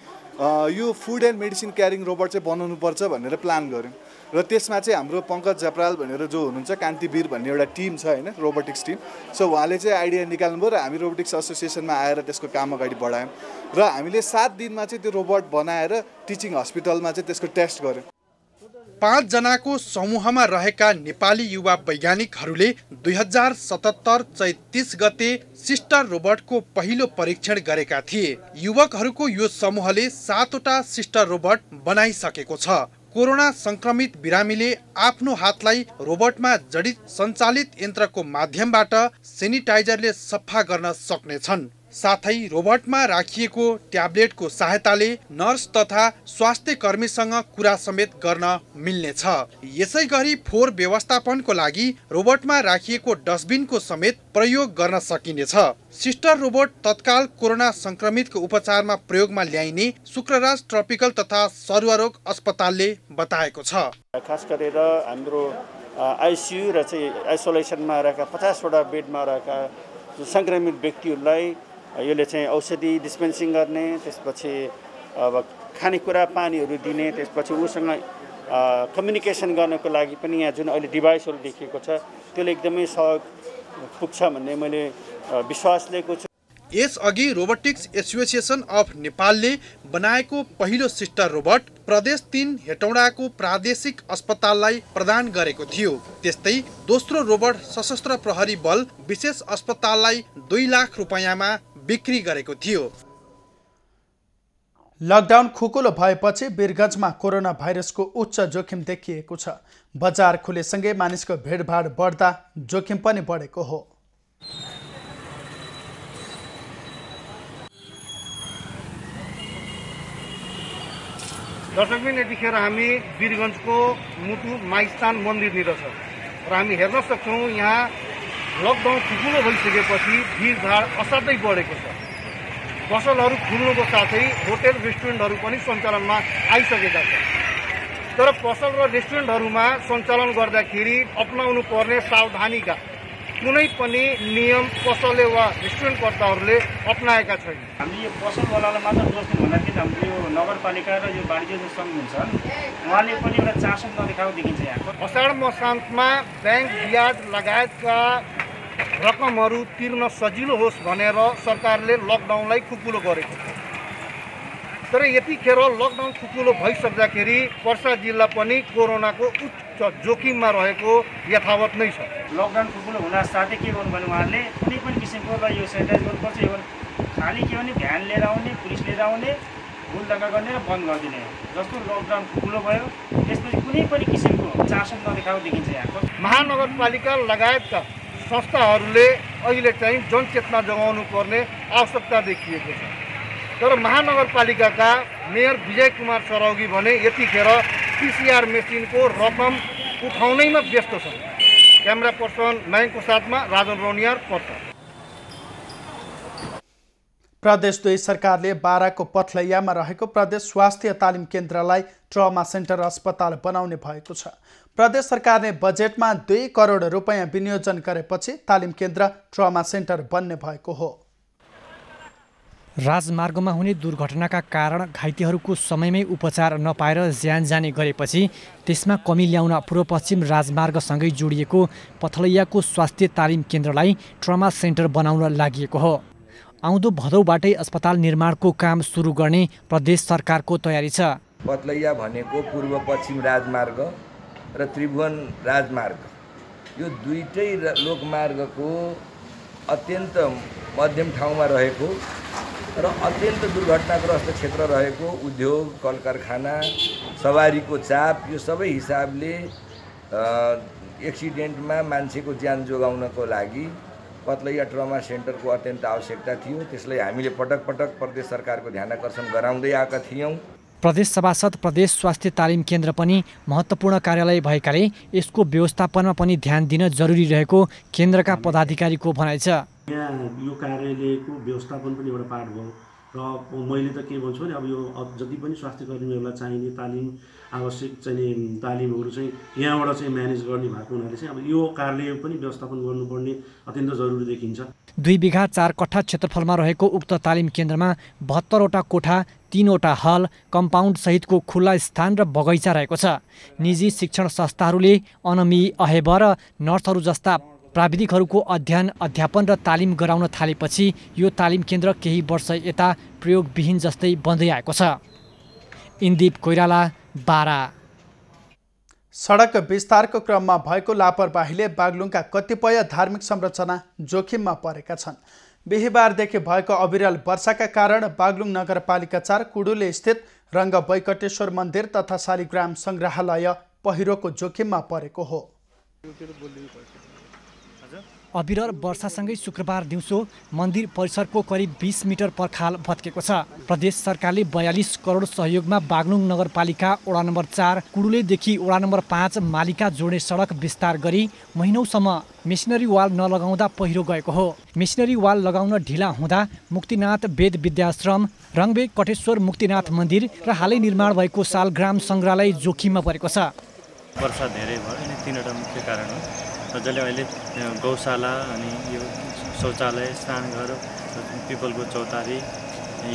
यो food and medicine carrying robot चाहिँ बनाउनु पर्छ भनेर प्लान गर्यौं र त्यसमा चाहिँ हाम्रो पंकज जपराल भनेर जो हुनुहुन्छ कान्तिवीर भन्ने एउटा टिम छ हैन, रोबोटिक्स टिम। सो उहाँले चाहिँ आइडिया निकाल्नुभयो र हामी रोबोटिक्स एसोसिएसनमा आएर त्यसको काम अगाडि बढायौं र हामीले 7 दिनमा चाहिँ त्यो रोबोट बनाएर टिचिङ हस्पिटलमा चाहिँ त्यसको टेस्ट गर्यौं। 5 जनाको समूहमा रहेका नेपाली युवा वैज्ञानिकहरूले 2077 चैत 30 गते सिस्टर रोबोटको पहिलो परीक्षण गरेका थिए। युवकहरूको यो समूहले 7 वटा सिस्टर रोबोट बनाइसकेको छ। कोरोना संक्रमित बिरामीले आफ्नो हातलाई रोबोटमा जडित सञ्चालित यन्त्रको माध्यमबाट सेनिटाइजरले सफा गर्न सक्नेछन्। साथै रोबोटमा राखिएको ट्याब्लेटको सहायताले नर्स तथा स्वास्थ्य कर्मीसँग कुरा समेत गर्न मिल्नेछ। यसैगरी फोहोर व्यवस्थापनको लागि रोबोटमा राखिएको डस्टबिनको समेत प्रयोग गर्न सकिनेछ। सिस्टर रोबोट तत्काल कोरोना संक्रमितको उपचारमा प्रयोगमा ल्याइने शुक्रराज ट्रपिकल तथा सरुवारोग अस्पतालले बताएको छ। खास गरेर हाम्रो आइसियु र चाहिँ आइसोलेसनमा रहेका 50 वटा बेडमा रहेका संक्रमित व्यक्तिहरूलाई यसले चाहिँ औषधि डिस्पेन्सिङ गर्ने, त्यसपछि अब खानेकुरा पानीहरू दिने, त्यसपछि उसँग कम्युनिकेसन गर्नको लागि पनि यहाँ जुन अहिले डिभाइसहरू देखिएको छ त्यसले एकदमै सहयोग पुग्छ भन्ने मैले विश्वास लिएको छु। यसअघि रोबोटिक्स एसोसिएसन अफ नेपालले बनाएको पहिलो सिस्टर रोबोट प्रदेश 3 हेटौडाको प्रादेशिक अस्पताललाई प्रदान गरेको थियो। त्यस्तै दोस्रो रोबोट सशस्त्र प्रहरी बल विशेष अस्पताललाई 2 लाख रुपैयाँमा बिक्री गरेको थियो। लकडाउन खुकुलो भएपछि वीरगञ्जमा कोरोना भाइरसको उच्च जोखिम देखिएको छ। बजार खुलेसँगै मानिसको भिडभाड बढ्दा जोखिम पनि बढेको हो। दर्शकबिन, यतिखेर हामी वीरगञ्जको मुटु माइस्थान मन्दिरनिर छ र हामी हेर्न सक्छौँ यहाँ लकडाउन खुकुलो भइसकेपछि भिडभाड असाध्यै बढेको छ। पसलहरू खुल्नुको साथै होटेल रेस्टुरेन्टहरू पनि सञ्चालनमा आइसकेका छन्। तर पसल र रेस्टुरेन्टहरूमा सञ्चालन गर्दाखेरि अपनाउनु पर्ने सावधानीका कुनै पनि नियम पसलले वा रेस्टुरेन्टकर्ताहरूले अपनाएका छैनन्। हामीले यो पसलवालालाई मात्र दोष दिनु भन्दाखेरि हाम्रो यो नगरपालिका र यो वाणिज्य सङ्घ हुन्छ उहाँले पनि एउटा चासो नदेखाएको देखिन्छ। यहाँको असाढ मसान्तमा ब्याङ्क ब्याज लगायतका रकमहरू तिर्न सजिलो होस् भनेर सरकारले लकडाउनलाई खुकुलो गरेको छ। तर यतिखेर लकडाउन खुकुलो भइसक्दाखेरि पर्सा जिल्ला पनि कोरोनाको उच्च जोखिममा रहेको यथावत नै छ। लकडाउन खुकुलो हुन साथै के गर्नु भने उहाँले कुनै पनि किसिमको यो सेनिटाइज गर्नुपर्छ, यो खालि के भने भ्यान लिएर आउने, पुलिस लिएर आउने, हुलदङ्गा गर्ने र बन्द गरिदिने। जस्तो लकडाउन खुकुलो भयो त्यसपछि कुनै पनि किसिमको चासो नदेखाएको देखिन्छ। यहाँको महानगरपालिका लगायतका संस्थाहरूले अहिले चाहिँ जनचेतना जगाउनु पर्ने आवश्यकता देखिएको छ। तर महानगरपालिकाका मेयर विजय कुमार सरौगी भने यतिखेर पीसीआर मेसिनको रकम उठाउनैमा व्यस्त छन्। क्यामेरा पर्सन नयनको साथमा राजन रौनियार पर्सा। प्रदेश 2 सरकारले बाराको पथलैयामा रहेको प्रदेश स्वास्थ्य तालिम केन्द्रलाई ट्रमा सेन्टर अस्पताल बनाउने भएको छ। प्रदेश सरकारले बजेटमा 2 करोड रुपैयाँ विनियोजन गरेपछि तालिम केन्द्र ट्रमा सेन्टर बन्ने भएको हो। राजमार्गमा हुने दुर्घटनाका कारण घाइतेहरूको समयमै उपचार नपाएर ज्यान जाने गरेपछि त्यसमा कमी ल्याउन पूर्व पश्चिम राजमार्गसँगै जोडिएको पथलैयाको स्वास्थ्य तालिम केन्द्रलाई ट्रमा सेन्टर बनाउन लागि हो। आउँदो भदौबाटै अस्पताल निर्माणको काम सुरु गर्ने प्रदेश सरकारको तयारी छ। पथलैया भनेको पूर्व पश्चिम राजमार्ग र त्रिभुवन राजमार्ग, यो दुईटै लोकमार्गको अत्यन्त मध्यम ठाउँमा रहेको र अत्यन्त दुर्घटनाग्रस्त क्षेत्र रहेको उद्योग, कल कारखाना, सवारीको चाप, यो सबै हिसाबले एक्सिडेन्टमा मान्छेको ज्यान जोगाउनको लागि पतलैया ट्रमा सेन्टरको अत्यन्त आवश्यकता थियो। त्यसलाई हामीले पटक पटक प्रदेश सरकारको ध्यान आकर्षण गराउँदै आएका थियौँ। प्रदेश सभासद प्रदेश स्वास्थ्य तालिम केन्द्र पनि महत्त्वपूर्ण कार्यालय भएकाले यसको व्यवस्थापनमा पनि ध्यान दिन जरुरी रहेको केन्द्रका पदाधिकारीको भनाइ छ। यहाँ यो कार्यालयको व्यवस्थापन पनि एउटा पार्ट भयो र मैले त के भन्छु भने अब यो जति पनि स्वास्थ्य कर्मीहरूलाई चाहिने तालिम आवश्यक चाहिने तालिमहरू चाहिँ यहाँबाट चाहिँ म्यानेज गर्ने भएको हुनाले चाहिँ अब यो कार्यालय पनि व्यवस्थापन गर्नुपर्ने अत्यन्त जरुरी देखिन्छ। 2 बिघा 4 कट्ठा क्षेत्रफलमा रहेको उक्त तालिम केन्द्रमा 72वटा कोठा, 3वटा हल, कम्पाउन्ड सहितको खुल्ला स्थान र बगैँचा रहेको छ। निजी शिक्षण संस्थाहरूले अनमी, अहेब र नर्सहरू जस्ता प्राविधिकहरूको अध्ययन, अध्यापन र तालिम गराउन थालेपछि यो तालिम केन्द्र केही वर्ष यता प्रयोगविहीन जस्तै बन्दै आएको छ। इन्दीप कोइराला, बारा। सडक विस्तारको क्रममा भएको लापरवाहीले बागलुङका कतिपय धार्मिक संरचना जोखिममा परेका छन्। बिहिबारदेखि भएको अविरल वर्षाका कारण बागलुङ नगरपालिका 4 कुडुले स्थित रङ्ग बैकटेश्वर मन्दिर तथा शालिग्राम सङ्ग्रहालय पहिरोको जोखिममा परेको हो। अविरल वर्षासँगै शुक्रबार दिउँसो मन्दिर परिसरको करिब 20 मिटर पर्खाल भत्केको छ। प्रदेश सरकारले 42 करोड सहयोगमा बागलुङ नगरपालिका वडा नम्बर 4 कुडुलेदेखि वडा नम्बर 5 मालिका जोड्ने सडक विस्तार गरी महिनौसम्म मेसिनरी वाल नलगाउँदा पहिरो गएको हो। मेसिनरी वाल लगाउन ढिला हुँदा मुक्तिनाथ वेद विद्याश्रम, रङ्बे कटेश्वर मुक्तिनाथ मन्दिर र हालै निर्माण भएको शालग्राम सङ्ग्रहालय जोखिममा परेको छ। वर्षा धेरै भयो अनि 3वटा मुख्य कारण हो, जसले अहिले गौशाला अनि यो शौचालय, स्नानघर, पिपलको चौतारी,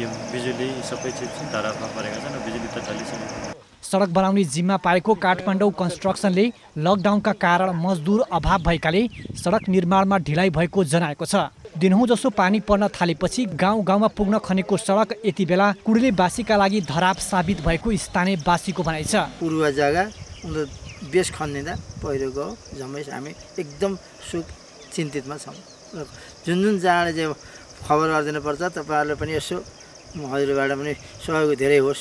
यो बिजुली सबै चिज धरापमा परेका छन् र बिजुली त ढलिसकेको। सडक बनाउने जिम्मा पाएको काठमाडौँ कन्स्ट्रक्सनले लकडाउनका कारण मजदुर अभाव भएकाले सडक निर्माणमा ढिलाइ भएको जनाएको छ। दिनहुँ जसो पानी पर्न थालेपछि गाउँ गाउँमा पुग्न खनेको सडक यति बेला कुडुलेवासीका लागि धराप साबित भएको स्थानीयवासीको भनाइ छ। पूर्व जग्गा बेस खनिँदा पहिरो गयो, जम्मै हामी एकदम चिन्तितमा छौँ। जुन जहाँले चाहिँ खबर गरिदिनु पर्छ तपाईँहरूले पनि यसो हजुरबाट पनि सहयोग धेरै होस्।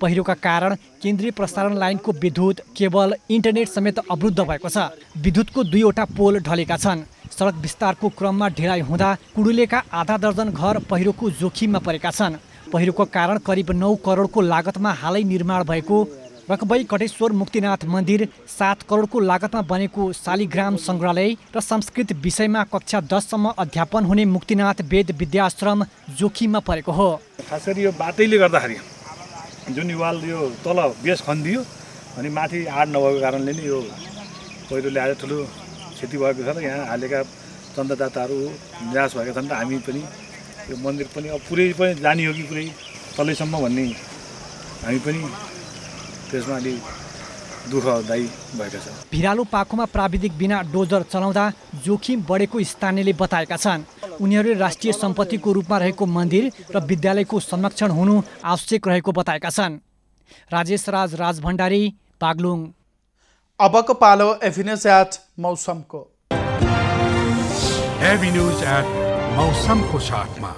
पहिरोका कारण केन्द्रीय प्रसारण लाइनको विद्युत, केबल, इन्टरनेट समेत अवरुद्ध भएको छ। विद्युतको 2वटा पोल ढलेका छन्। सडक विस्तारको क्रममा ढिलाइ हुँदा कुडुलेका आधा दर्जन घर पहिरोको जोखिममा परेका छन्। पहिरोको कारण करिब 9 करोडको लागतमा हालै निर्माण भएको रकबै कटेश्वर मुक्तिनाथ मन्दिर, 7 करोडको लागतमा बनेको शालिग्राम सङ्ग्रहालय र संस्कृत विषयमा कक्षा 10 सम्म अध्यापन हुने मुक्तिनाथ वेद विद्याश्रम जोखिममा परेको हो। खास गरी यो बाटैले गर्दाखेरि जुन वाल यो तल बेस खनिदियो अनि माथि आड नभएको कारणले नै यो पहिरोले आएर ठुलो क्षति भएको छ र यहाँ हालेका चन्दादाताहरू निराश भएका छन् र हामी पनि यो मन्दिर पनि अब पुरै पनि जाने हो कि पुरै तलैसम्म भन्ने हामी पनि त्यसमा अलि दुःखदायी भएका छन्। भिरालो पाखोमा प्राविधिक बिना डोजर चलाउँदा जोखिम बढेको स्थानीयले बताएका छन्। उनीहरूले राष्ट्रिय सम्पत्तिको रूपमा रहेको मन्दिर र विद्यालयको संरक्षण हुनु आवश्यक रहेको बताएका छन्। राजेश राज भण्डारी, बागलुङ। अबको पालो एभिन्यूज एट मौसमको। एभिन्यूज एट मौसमको साथमा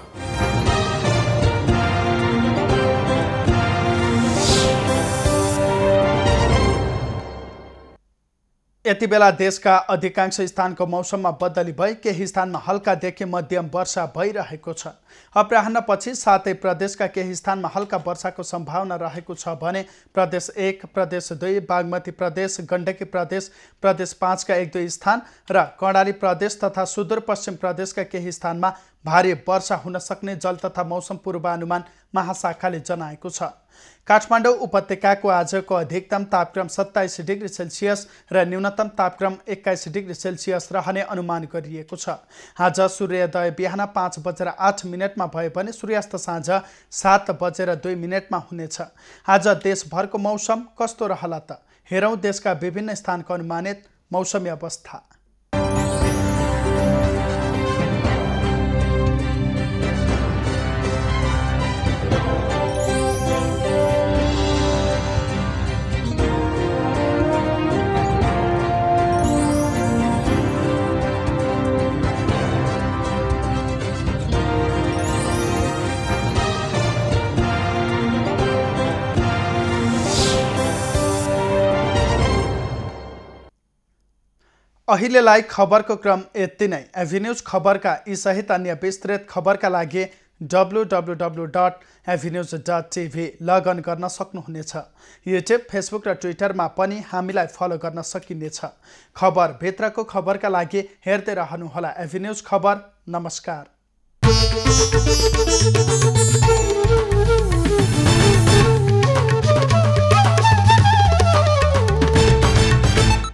यति बेला देशका अधिकांश स्थानको मौसममा बदली भई केही स्थानमा हल्कादेखि मध्यम वर्षा भइरहेको छ। अपराह्नपछि साथै प्रदेशका केही स्थानमा हल्का वर्षाको सम्भावना रहेको छ भने प्रदेश 1, प्रदेश 2, बागमती प्रदेश, गण्डकी प्रदेश, प्रदेश 5 का 1-2 स्थान र कर्णाली प्रदेश तथा सुदूरपश्चिम प्रदेशका केही स्थानमा भारी वर्षा हुन सक्ने जल तथा मौसम पूर्वानुमान महाशाखाले जनाएको छ। काठमाडौँ उपत्यकाको आजको अधिकतम तापक्रम 27 डिग्री सेल्सियस र न्यूनतम तापक्रम 21 डिग्री सेल्सियस रहने अनुमान गरिएको छ। आज सूर्योदय बिहान 5:08 भए भने सूर्यास्त साँझ 7:02 हुनेछ। आज देशभरको मौसम कस्तो रहला त? हेरौँ देशका विभिन्न स्थानको अनुमानित मौसमी अवस्था। अहिलेलाई खबरको क्रम यति नै। एभिन्यूज खबरका यी सहित अन्य विस्तृत खबरका लागि www.avnews.tv लगइन गर्न सक्नुहुनेछ। युट्युब, फेसबुक र ट्विटरमा पनि हामीलाई फलो गर्न सकिनेछ। खबर भित्रको खबरका लागि हेर्दै रहनुहोला एभिन्यूज खबर। नमस्कार।